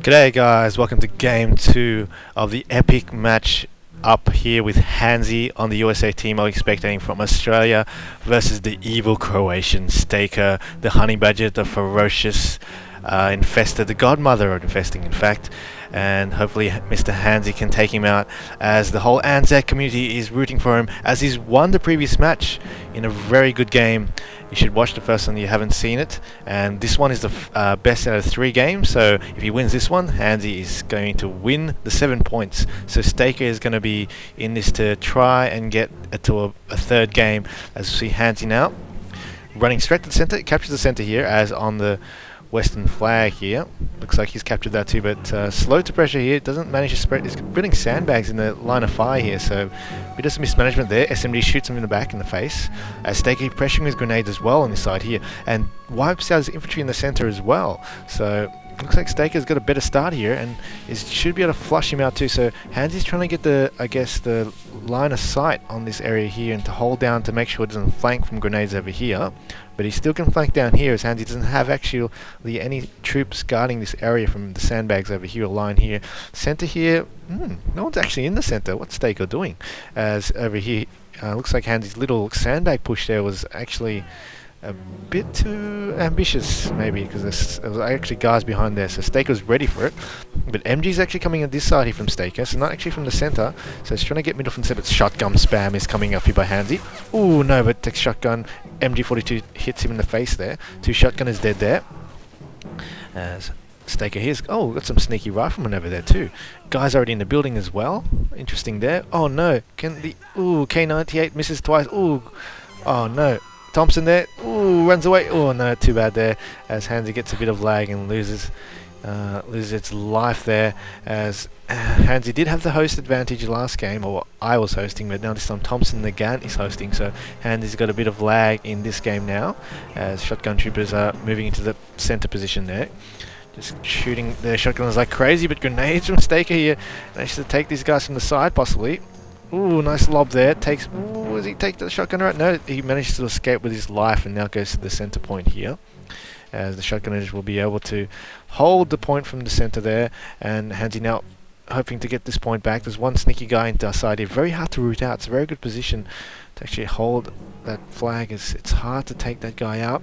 G'day guys, welcome to game 2 of the epic match up here with Handzy on the USA team. I'm expecting from Australia versus the evil Croatian Stakor, the honey badger, the ferocious infested, the godmother of infesting in fact, and hopefully Mr. Handzy can take him out, as the whole Anzac community is rooting for him, as he's won the previous match in a very good game. You should watch the first one if you haven't seen it, and this one is the best out of 3 games, so if he wins this one, Handzy is going to win the 7 points. So Stakor is going to be in this to try and get to a third game, as we see Handzy now running straight to the centre. Captures the centre here, as on the Western flag here. Looks like he's captured that too, but slow to pressure here. Doesn't manage to spread. He's building sandbags in the line of fire here, so a bit of mismanagement there. SMD shoots him in the back, in the face, as Stakor pressuring his grenades as well on this side here, and wipes out his infantry in the centre as well. So looks like Stakor's got a better start here, and should be able to flush him out too. So Handzy's trying to get the line of sight on this area here, and to hold down to make sure it doesn't flank from grenades over here. But he still can flank down here, as Handzy doesn't have actually any troops guarding this area from the sandbags over here, line here. Centre here, no one's actually in the centre. What's Stakor doing? As over here, looks like Handzy's little sandbag push there was actually a bit too ambitious, maybe, because there was actually guards behind there, so Stakor's ready for it. But MG's actually coming on this side here from Stakor, so not actually from the centre, so he's trying to get middle from the centre, but shotgun spam is coming up here by Handzy. Ooh, no, but takes shotgun. MG42 hits him in the face there. 2 shotgun is dead there. As Stakor here's, got some sneaky riflemen over there too. Guys already in the building as well. Interesting there. Oh no, K98 misses twice. Oh no. Thompson there, runs away. Oh no, too bad there, as Handzy gets a bit of lag and loses its life there, as Handzy did have the host advantage last game, or I was hosting, but now this time Thompson the Gant is hosting, so Handzy's got a bit of lag in this game now, as shotgun troopers are moving into the centre position there. Just shooting their shotguns like crazy, but grenades from Stakor here managed to take these guys from the side possibly. Ooh, nice lob there. Does he take the shotgun right? No, he managed to escape with his life and now goes to the centre point here, as the shotgunners will be able to hold the point from the centre there, and Handzy now hoping to get this point back. There's one sneaky guy into our side here. Very hard to root out. It's a very good position to actually hold that flag. It's hard to take that guy out,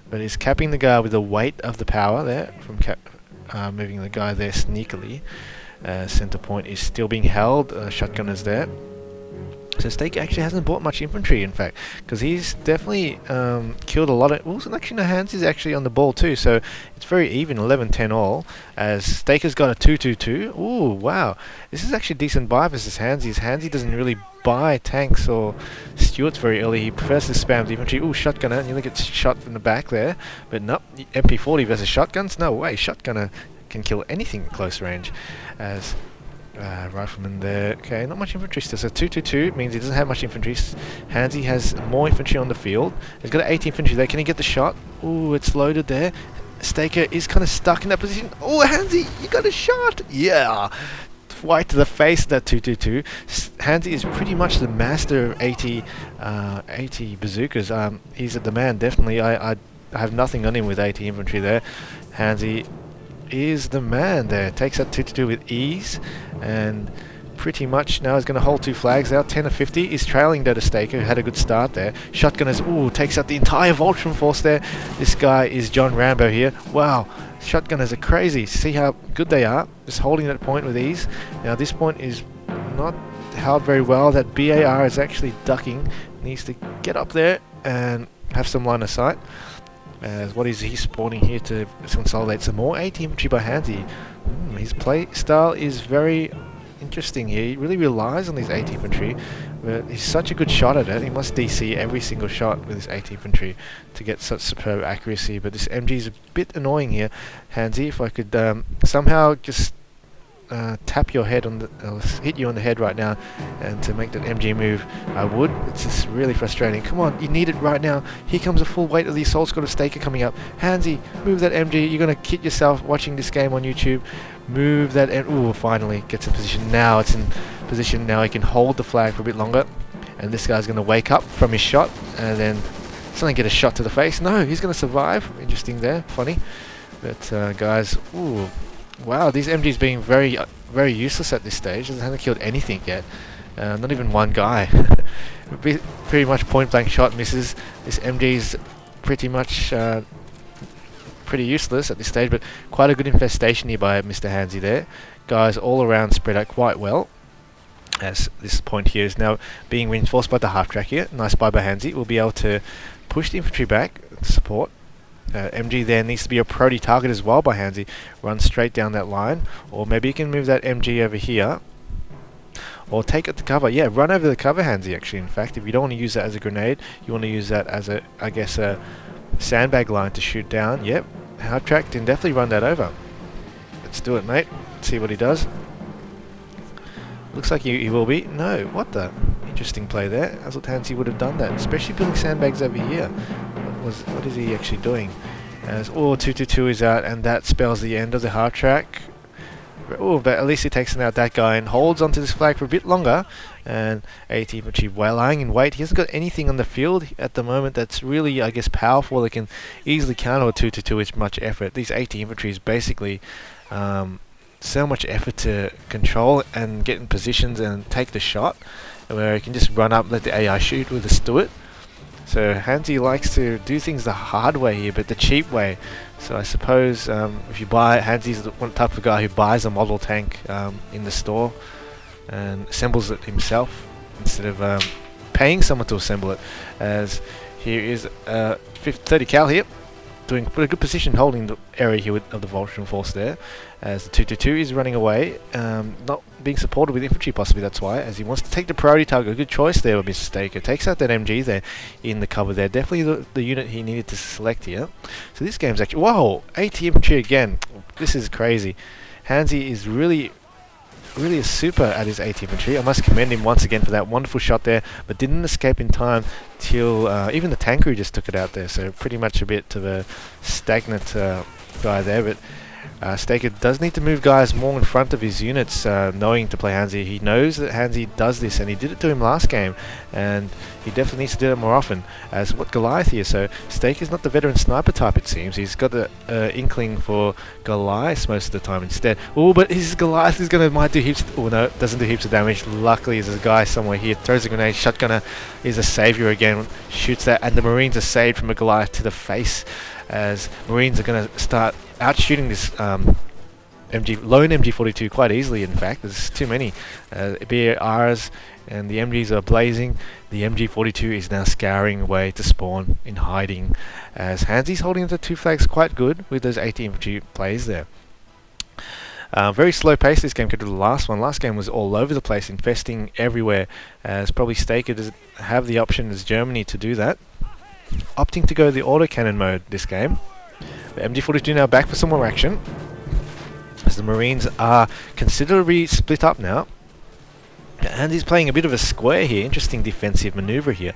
but he's capping the guy with the weight of the power there from moving the guy there sneakily. Centre point is still being held. Shotgunners there. So Stakor actually hasn't bought much infantry, in fact, because he's definitely killed a lot of... Also, actually, no, Handzy's actually on the ball too, so it's very even, 11-10 all, as Stakor's got a 2-2-2. Ooh, wow. This is actually a decent buy versus Handzy. Handzy doesn't really buy tanks or Stuarts very early. He prefers to spam the infantry. Ooh, shotgunner, and you look at shot from the back there. But nope, MP40 versus shotguns? No way, shotgunner can kill anything at close range, as... rifleman there. Okay, not much infantry still. So 2-2-2 means he doesn't have much infantry. Handzy has more infantry on the field. He's got 8 infantry there. Can he get the shot? Ooh, it's loaded there. Stakor is kind of stuck in that position. Oh, Handzy, you got a shot! Yeah! Right to the face of that 2-2-2. Handzy is pretty much the master of 80 bazookas. He's the man, definitely. I have nothing on him with 80 infantry there. Handzy is the man there. Takes that 2-2 with ease, and pretty much now is going to hold 2 flags out. 10 of 50 is trailing though to Stakor, who had a good start there. Shotgunners, takes out the entire Voltron force there. This guy is John Rambo here. Wow, shotgunners are crazy. See how good they are, just holding that point with ease. Now this point is not held very well. That BAR is actually ducking. Needs to get up there and have some line of sight. As what is he spawning here to consolidate some more 80 infantry by Handzy. His play style is very interesting here. He really relies on these 80 infantry, but he's such a good shot at it. He must DC every single shot with his 80 infantry to get such superb accuracy. But this MG is a bit annoying here. Handzy, if I could somehow just tap your head on the, hit you on the head right now, and to make that MG move, I would. It's just really frustrating. Come on, you need it right now. Here comes the full weight of the assault squad of Stakor coming up. Handzy, move that MG. You're gonna kid yourself watching this game on YouTube. Move that. Ooh, finally gets in position. Now it's in position. Now he can hold the flag for a bit longer, and this guy's gonna wake up from his shot, and then suddenly get a shot to the face. No, he's gonna survive. Interesting there. Funny. But guys, ooh. Wow, these MGs being very useless at this stage. They haven't killed anything yet. Not even one guy. Pretty much point blank shot misses. This MG's pretty much pretty useless at this stage, but quite a good infestation here by Mr. Handzy there. Guys all around spread out quite well. As this point here is now being reinforced by the half track here. Nice buy by Handzy. We'll be able to push the infantry back to support. MG there needs to be a priority target as well by Handzy. Run straight down that line, or maybe you can move that MG over here, or take it to cover. Yeah, run over the cover, Handzy. Actually, in fact, if you don't want to use that as a grenade, you want to use that as a, I guess, a sandbag line to shoot down. Yep, half track can definitely run that over. Let's do it, mate. See what he does. Looks like he will be. No, what the? Interesting play there. I thought Handzy would have done that, especially building sandbags over here. What is he actually doing? As 222 is out, and that spells the end of the hard track. Oh, but at least he takes out that guy and holds onto this flag for a bit longer. And AT infantry lying in wait. He hasn't got anything on the field at the moment that's really, I guess, powerful. They can easily counter a 222 with much effort. These AT infantry is basically so much effort to control and get in positions and take the shot, where he can just run up, let the AI shoot with a Stuart. So Handzy likes to do things the hard way here, but the cheap way. So I suppose if you buy, Handzy's the one type of guy who buys a model tank in the store and assembles it himself instead of paying someone to assemble it. As here is 30 cal here, doing a good position holding the area here of the Vulcan force there, as the 222 is running away, not being supported with infantry possibly, that's why, as he wants to take the priority target. A good choice there with Mr. Stakor. Takes out that MG there in the cover there. Definitely the unit he needed to select here. So this game's actually, whoa, AT infantry again. This is crazy. Handzy is really a super at his AT infantry. I must commend him once again for that wonderful shot there, but didn't escape in time till even the tank crew just took it out there. So pretty much a bit of a stagnant guy there, but Stakor does need to move guys more in front of his units, knowing to play Handzy. He knows that Handzy does this, and he did it to him last game, and he definitely needs to do it more often. As what Goliath here, so Stakor's not the veteran sniper type, it seems. He's got the inkling for Goliath most of the time instead. Oh, but his Goliath is might do heaps. Oh no, doesn't do heaps of damage. Luckily, there's a guy somewhere here. Throws a grenade. Shotgunner is a savior again. Shoots that, and the Marines are saved from a Goliath to the face. As Marines are going to start out shooting this lone MG42 quite easily. In fact, there's too many BRs, and the MGs are blazing. The MG42 is now scouring away to spawn in hiding, as Handzy's holding the two flags quite good with those AT infantry plays there. Very slow pace this game compared to the last one. Last game was all over the place, infesting everywhere, as probably Stakor doesn't have the option as Germany to do that. Opting to go the autocannon mode this game. The MG42 now back for some more action, as the Marines are considerably split up now. And he's playing a bit of a square here. Interesting defensive maneuver here.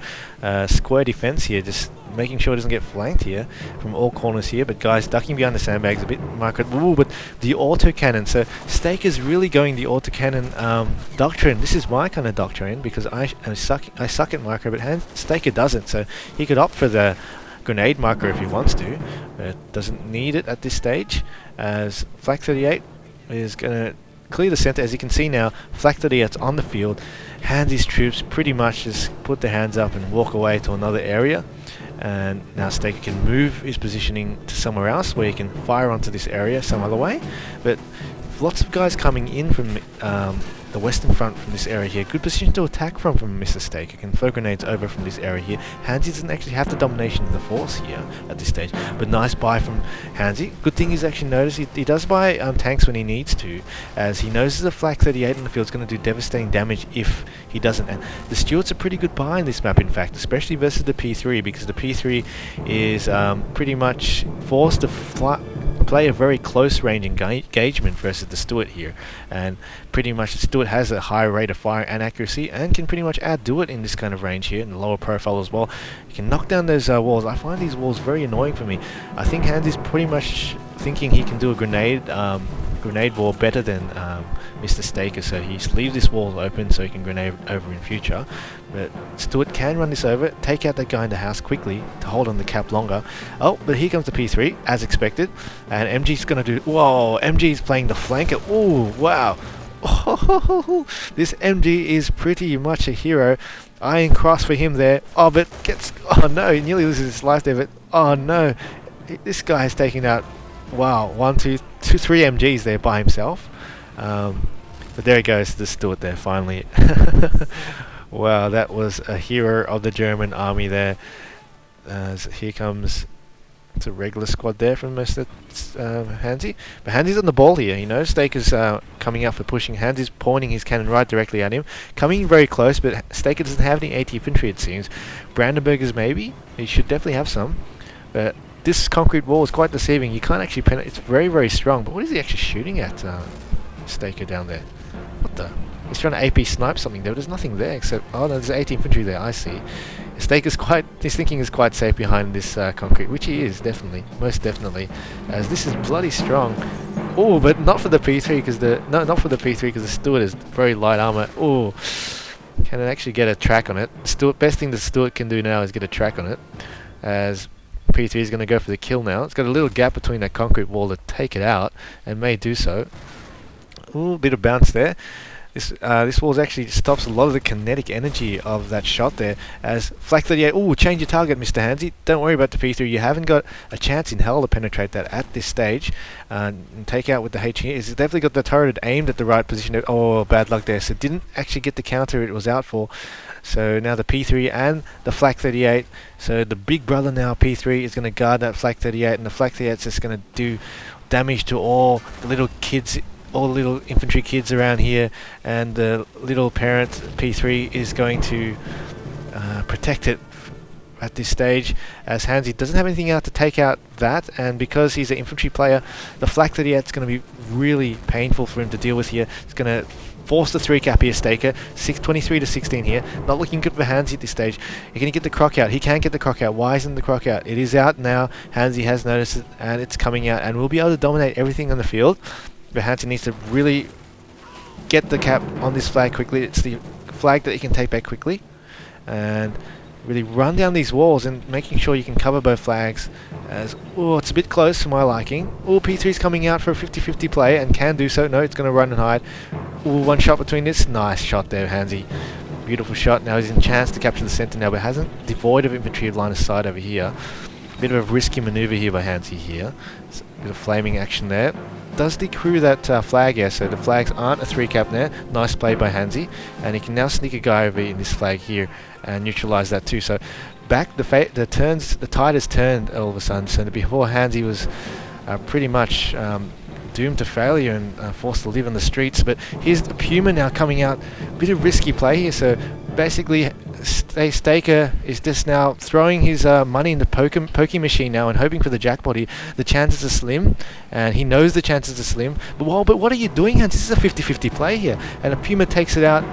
Square defense here, just making sure it doesn't get flanked here from all corners here. But guys ducking behind the sandbags a bit. Ooh, but the autocannon. So Stakor's really going the autocannon doctrine. This is my kind of doctrine, because I suck at micro, but Stakor doesn't. So he could opt for the grenade marker if he wants to, but doesn't need it at this stage, as Flak 38 is going to clear the center. As you can see now, Flak 38's on the field. Handzy's troops pretty much just put their hands up and walk away to another area, and now Stakor can move his positioning to somewhere else where he can fire onto this area some other way. But lots of guys coming in from the western front from this area here. Good position to attack from Mr. Stakor. Can throw grenades over from this area here. Handzy doesn't actually have the domination of the force here at this stage, but nice buy from Handzy. Good thing he's actually noticed he does buy tanks when he needs to, as he knows there's a Flak 38 in the field is going to do devastating damage if he doesn't. And the Stuart's a pretty good buy in this map, in fact, especially versus the P3, because the P3 is pretty much forced to play a very close range engagement versus the Stuart here, and pretty much the Stuart has a high rate of fire and accuracy, and can pretty much outdo it in this kind of range here, in the lower profile as well. You can knock down those walls. I find these walls very annoying for me. I think Handzy's pretty much thinking he can do a grenade grenade wall better than Mr. Stakor, so he leaves this wall open so he can grenade over in future. But Stuart can run this over, take out that guy in the house quickly to hold on the cap longer. Oh, but here comes the P3, as expected. And MG's going to do... Whoa, MG's playing the flanker. Oh, wow. Oh, this MG is pretty much a hero. Iron cross for him there. Oh, but gets... Oh, no, he nearly loses his life there, but... Oh, no. This guy has taken out... Wow, 3 MGs there by himself. But there he goes, the Stuart there, finally. Wow, that was a hero of the German army there. So here comes... It's a regular squad there from Mr. Handzy. But Handzy's on the ball here, you know. Staker's coming out for pushing. Handzy's pointing his cannon right directly at him. Coming in very close, but Stakor doesn't have any AT infantry, it seems. Brandenburgers maybe. He should definitely have some. But this concrete wall is quite deceiving. You can't actually penetrate. It's very, very strong. But what is he actually shooting at, Stakor down there? What the? He's trying to AP snipe something there, but there's nothing there except... Oh, no, there's AT infantry there, I see. Stakor's quite... His thinking is quite safe behind this concrete, which he is, definitely. Most definitely. As this is bloody strong. Oh, but not for the P3, because the... No, not for the P3, because the Stuart is very light armor. Oh, can it actually get a track on it? Best thing the Stuart can do now is get a track on it. As P3 is going to go for the kill now. It's got a little gap between that concrete wall to take it out, and may do so. Ooh, bit of bounce there. This wall actually stops a lot of the kinetic energy of that shot there. As Flak 38, ooh, change your target, Mr. Handzy. Don't worry about the P3. You haven't got a chance in hell to penetrate that at this stage. And take out with the HE. It's definitely got the turret aimed at the right position. Oh, bad luck there. So it didn't actually get the counter it was out for. So now the P3 and the Flak 38. So the big brother now, P3, is going to guard that Flak 38. And the Flak 38 is just going to do damage to all the little kids, all the little infantry kids around here, and the little parent P3 is going to protect it at this stage, as Handzy doesn't have anything out to take out that, and because he's an infantry player, the Flak 38 is going to be really painful for him to deal with here. It's going to force the 3 cap here, Stakor. 23 to 16 here. Not looking good for Handzy at this stage. You're going to get the croc out. He can't get the croc out. Why isn't the croc out? It is out now. Handzy has noticed it, and it's coming out, and we'll be able to dominate everything on the field. But Handzy needs to really get the cap on this flag quickly. It's the flag that he can take back quickly, and really run down these walls and making sure you can cover both flags. As oh, it's a bit close for my liking. Oh, P3's coming out for a 50-50 play and can do so. No, it's going to run and hide. Oh, one shot between this. Nice shot there, Handzy. Beautiful shot. Now he's in chance to capture the center now, but hasn't. Devoid of infantry line of sight over here. Bit of a risky maneuver here by Handzy here. A bit of flaming action there. Does decrew that flag here, so the flags aren't a 3 cap there. Nice play by Handzy, and he can now sneak a guy over in this flag here and neutralize that too. So back the tide has turned all of a sudden. So before Handzy was pretty much doomed to failure and forced to live on the streets, but here's the Puma now coming out. Bit of risky play here, so basically Stakor is just now throwing his money in the pokie machine now and hoping for the jackpot here. The chances are slim, and he knows the chances are slim. But what are you doing, Hans? This is a 50-50 play here, and a Puma takes it out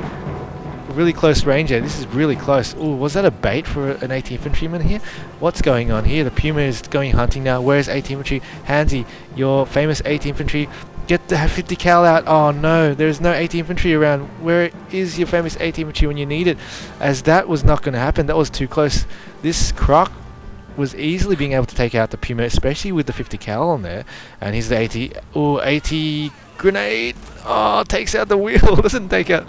really close range there. This is really close. Ooh, was that a bait for an AT infantryman here? What's going on here? The Puma is going hunting now. Where's AT infantry? Handzy, your famous AT infantry. Get the 50 cal out. Oh no, there's no AT infantry around. Where is your famous AT infantry when you need it? As that was not going to happen. That was too close. This croc was easily being able to take out the Puma, especially with the 50 cal on there. And here's the AT. Oh, AT grenade. Oh, takes out the wheel. Doesn't take out.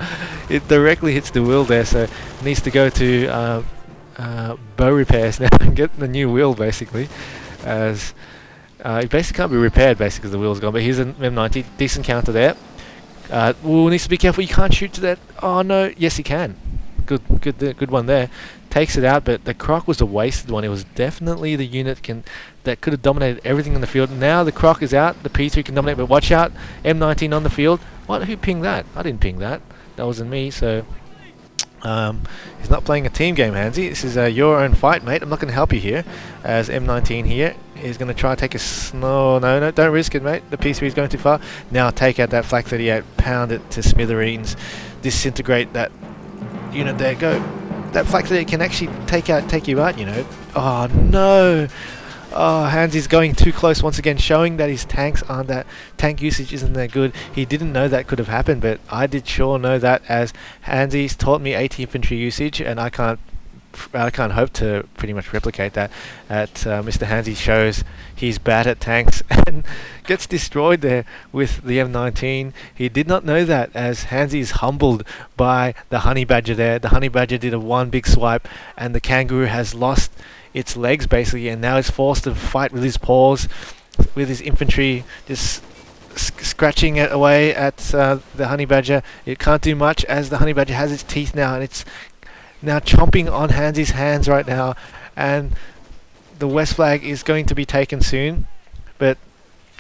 It directly hits the wheel there. So needs to go to bow repairs now and get the new wheel basically. As it basically can't be repaired basically because the wheel's gone, but here's an M90, decent counter there. Needs to be careful, you can't shoot to that. Oh no, yes he can. Good one there. Takes it out, but the croc was a wasted one. It was definitely the unit that could have dominated everything on the field. Now the croc is out, the P3 can dominate, but watch out, M19 on the field. What? Who pinged that? I didn't ping that. That wasn't me, so... he's not playing a team game, Handzy. This is your own fight, mate. I'm not going to help you here. As M19 here is going to try to take a... No, don't risk it, mate. The P3 is going too far. Now take out that Flak 38, pound it to smithereens, disintegrate that unit there. Go. That Flak 38 can actually take you out, you know. Oh, no. Oh, Handzy's going too close once again, showing that his tanks aren't that tank usage isn't that good. He didn't know that could have happened, but I did sure know that, as Handzy's taught me 80 infantry usage, and I can't hope to pretty much replicate that. Mr. Handzy shows he's bad at tanks and gets destroyed there with the M19. He did not know that, as Handzy is humbled by the honey badger there. The honey badger did a one big swipe, and the kangaroo has lost its legs basically, and now is forced to fight with his paws, with his infantry just scratching it away at the honey badger. It can't do much, as the honey badger has its teeth now, and it's now chomping on Handzy's hands right now, and the west flag is going to be taken soon, but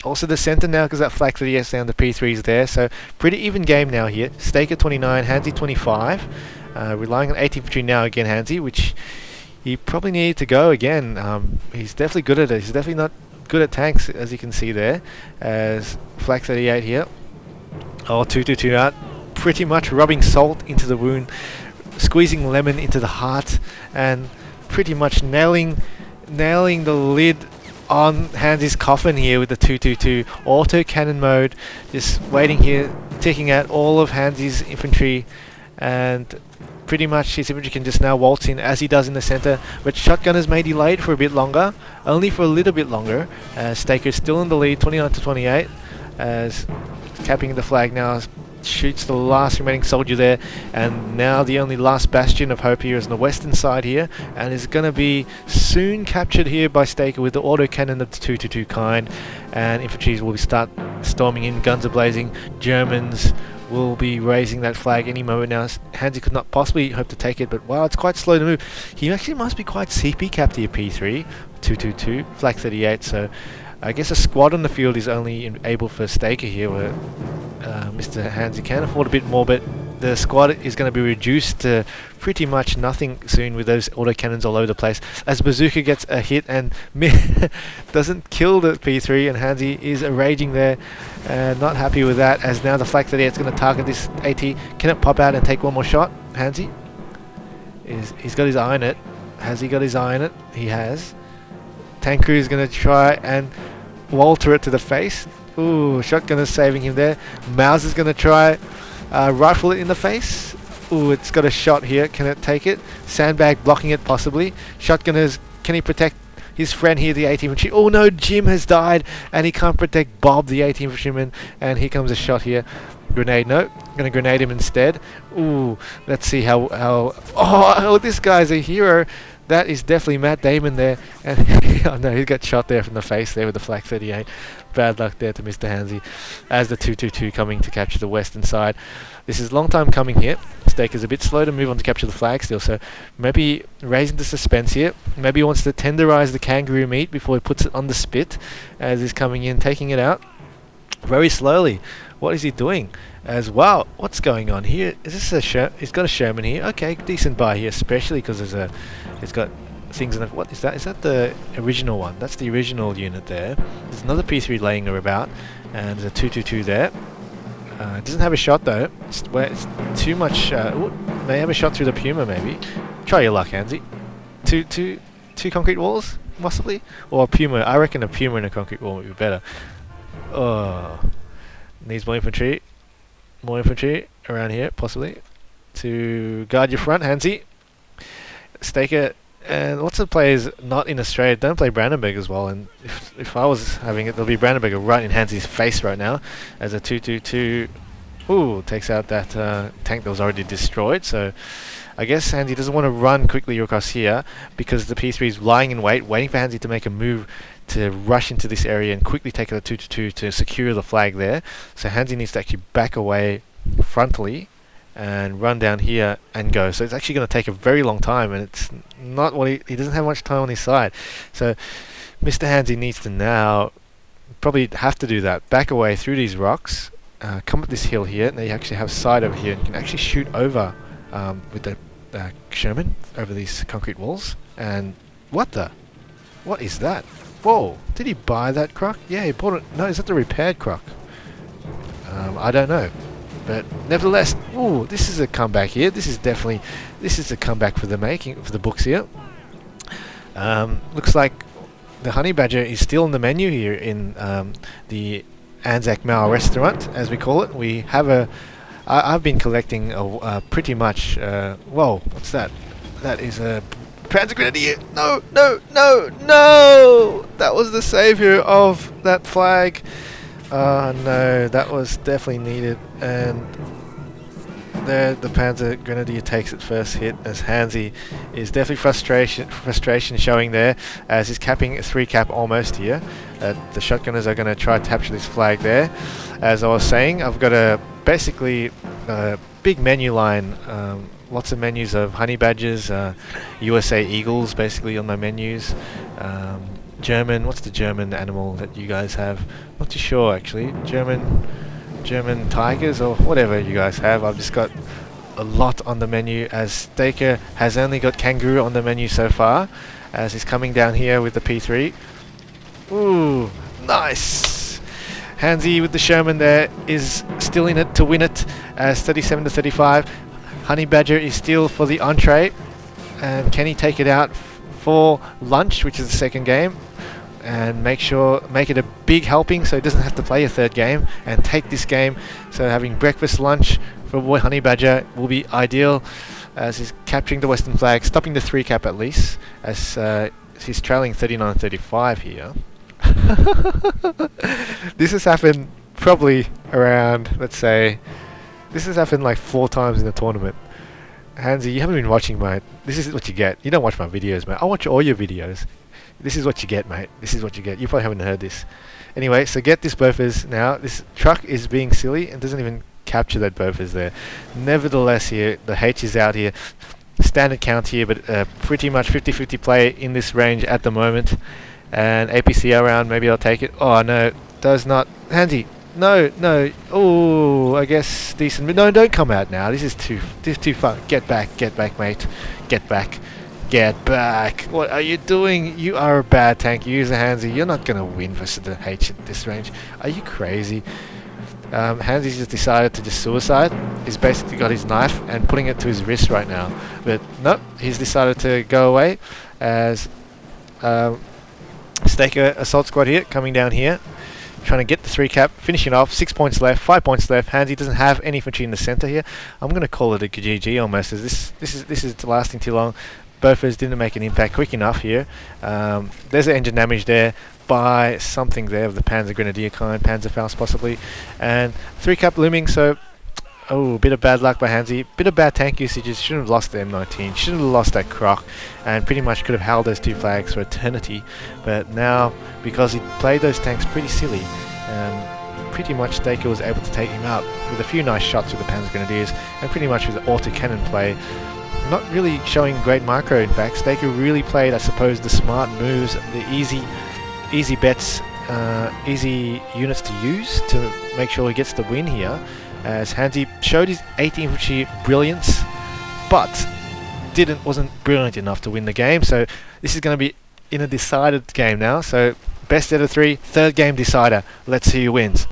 also the center now, because that flag for the S down, the P3 is there. So pretty even game now here. Stakor 29, Handzy 25, relying on 80 infantry now again, Handzy, which he probably needed to go again. He's definitely good at it. He's definitely not good at tanks, as you can see there, as flag 38 here. Oh, 222 out, pretty much rubbing salt into the wound, squeezing lemon into the heart, and pretty much nailing the lid on Handzy's coffin here with the 222 auto cannon mode, just waiting here, taking out all of Handzy's infantry, and pretty much his infantry can just now waltz in as he does in the center. But shotgunners may delay it for a bit longer, only for a little bit longer, as Stakor is still in the lead, 29 to 28, as capping the flag now, shoots the last remaining soldier there, and now the only last bastion of hope here is on the western side here, and is going to be soon captured here by Stakor with the autocannon of the 222 kind, and infantry will start storming in, guns are blazing. Germans will be raising that flag any moment now. Handzy could not possibly hope to take it, but wow, it's quite slow to move. He actually must be quite CP capped here, P3, 222, flag 38, so I guess a squad on the field is only able for Stakor here, where Mr. Handzy can afford a bit more, but the squad is going to be reduced to pretty much nothing soon with those autocannons all over the place, as Bazooka gets a hit and doesn't kill the P3, and Handzy is raging there, not happy with that, as now the flag 38 is going to target this AT. Can it pop out and take one more shot? Handzy he's got his eye on it. Has he got his eye on it? He has. Tank crew is going to try and Walter it to the face. Ooh, shotgunner saving him there. Mouse is going to try rifle it in the face. Ooh, it's got a shot here. Can it take it? Sandbag blocking it possibly. Shotgunners, can he protect his friend here, the 80 infantry? Oh no, Jim has died, and he can't protect Bob, the 80 infantryman. And here comes a shot here. Grenade, no. Gonna grenade him instead. Ooh, let's see how oh, this guy's a hero. That is definitely Matt Damon there, and oh no, he got shot there from the face there with the flag 38. Bad luck there to Mr. Handzy, as the 222 coming to capture the western side. This is a long time coming here. Stakor's a bit slow to move on to capture the flag still, so maybe raising the suspense here. Maybe he wants to tenderize the kangaroo meat before he puts it on the spit, as he's coming in, taking it out very slowly. What is he doing? As wow, what's going on here? Is this a he's got a Sherman here. Okay, decent buy here, especially because it's got things in the, what is that? Is that the original one? That's the original unit there. There's another P3 laying about, and there's a 222 there. It doesn't have a shot though. It's too much. May have a shot through the Puma maybe. Try your luck, Handzy. Two concrete walls possibly, or a Puma. I reckon a Puma and a concrete wall would be better. Oh, needs more infantry. More infantry around here, possibly, to guard your front, Handzy. Stakor, and lots of players not in Australia don't play Brandenburg as well, and if I was having it, there'll be Brandenburg right in Handzy's face right now, as a 222, ooh, takes out that tank that was already destroyed, so I guess Handzy doesn't want to run quickly across here, because the P3 is lying in wait, waiting for Handzy to make a move to rush into this area and quickly take the 222 to secure the flag there. So Handzy needs to actually back away frontally and run down here and go. So it's actually going to take a very long time, and it's not what he doesn't have much time on his side. So Mr. Handzy needs to now probably have to do that. Back away through these rocks, come up this hill here, and then you actually have sight over here, and you can actually shoot over with the Sherman over these concrete walls. And what is that? Whoa, did he buy that croc? Yeah, he bought it. No, is that the repaired croc? I don't know. But nevertheless, ooh, this is a comeback here. This is a comeback for the books here. Looks like the honey badger is still on the menu here in the Anzac Mao restaurant, as we call it. We have I've been collecting pretty much. Whoa, what's that? That is a Panzer Grenadier. No, no, no, no! That was the savior of that flag. Oh no, that was definitely needed. And there, the Panzer Grenadier takes its first hit, as Handzy is definitely frustration showing there, as he's capping a 3 cap almost here. The shotgunners are going to try to capture this flag there. As I was saying, I've got a basically big menu line, lots of menus of honey badgers, USA eagles basically on my menus. German, what's the German animal that you guys have? Not too sure actually. German tigers or whatever you guys have. I've just got a lot on the menu, as Stakor has only got kangaroo on the menu so far, as he's coming down here with the P3. Ooh, nice! Handzy with the Sherman there is still in it to win it, as 37-35. Honey Badger is still for the entree, and can he take it out for lunch, which is the second game, and make it a big helping so he doesn't have to play a third game and take this game. So having breakfast, lunch for boy Honey Badger will be ideal, as he's capturing the Western flag, stopping the 3 cap at least, as he's trailing 39-35 here. This has happened probably around, let's say, this has happened like 4 times in the tournament. Handzy, you haven't been watching, mate. This is what you get. You don't watch my videos, mate. I watch all your videos. This is what you get, mate. This is what you get. You probably haven't heard this. Anyway, so get this Bofors now. This truck is being silly and doesn't even capture that Bofors there. Nevertheless, here, the H is out here. Standard count here, but pretty much 50-50 play in this range at the moment. And APC around, maybe I'll take it. Oh, no, does not. Handzy, no, no. Oh, I guess decent. No, don't come out now. This is too fun. Get back, mate. Get back. Get back! What are you doing? You are a bad tank. Use a Handzy. You're not gonna win versus the H at this range. Are you crazy? Handzy's just decided to just suicide. He's basically got his knife and putting it to his wrist right now. But nope, he's decided to go away, as Stakor assault squad here coming down here, trying to get the 3 cap, finishing off. 6 points left, 5 points left. Handzy doesn't have any infantry in the center here. I'm gonna call it a GG almost, as this is lasting too long. Bofors didn't make an impact quick enough here. There's an engine damage there by something there of the Panzer Grenadier kind, Panzerfaust possibly, and 3 cap looming. So, oh, bit of bad luck by Handzy, bit of bad tank usages. Shouldn't have lost the M19, shouldn't have lost that croc, and pretty much could have held those 2 flags for eternity. But now, because he played those tanks pretty silly, pretty much Stakor was able to take him out with a few nice shots with the Panzer Grenadiers, and pretty much with the autocannon play. Not really showing great micro, in fact. Stakor really played, I suppose, the smart moves, the easy bets, easy units to use to make sure he gets the win here, as Handzy showed his 8th infantry brilliance, but wasn't brilliant enough to win the game. So this is going to be in a decided game now. So best out of 3, third game decider. Let's see who wins.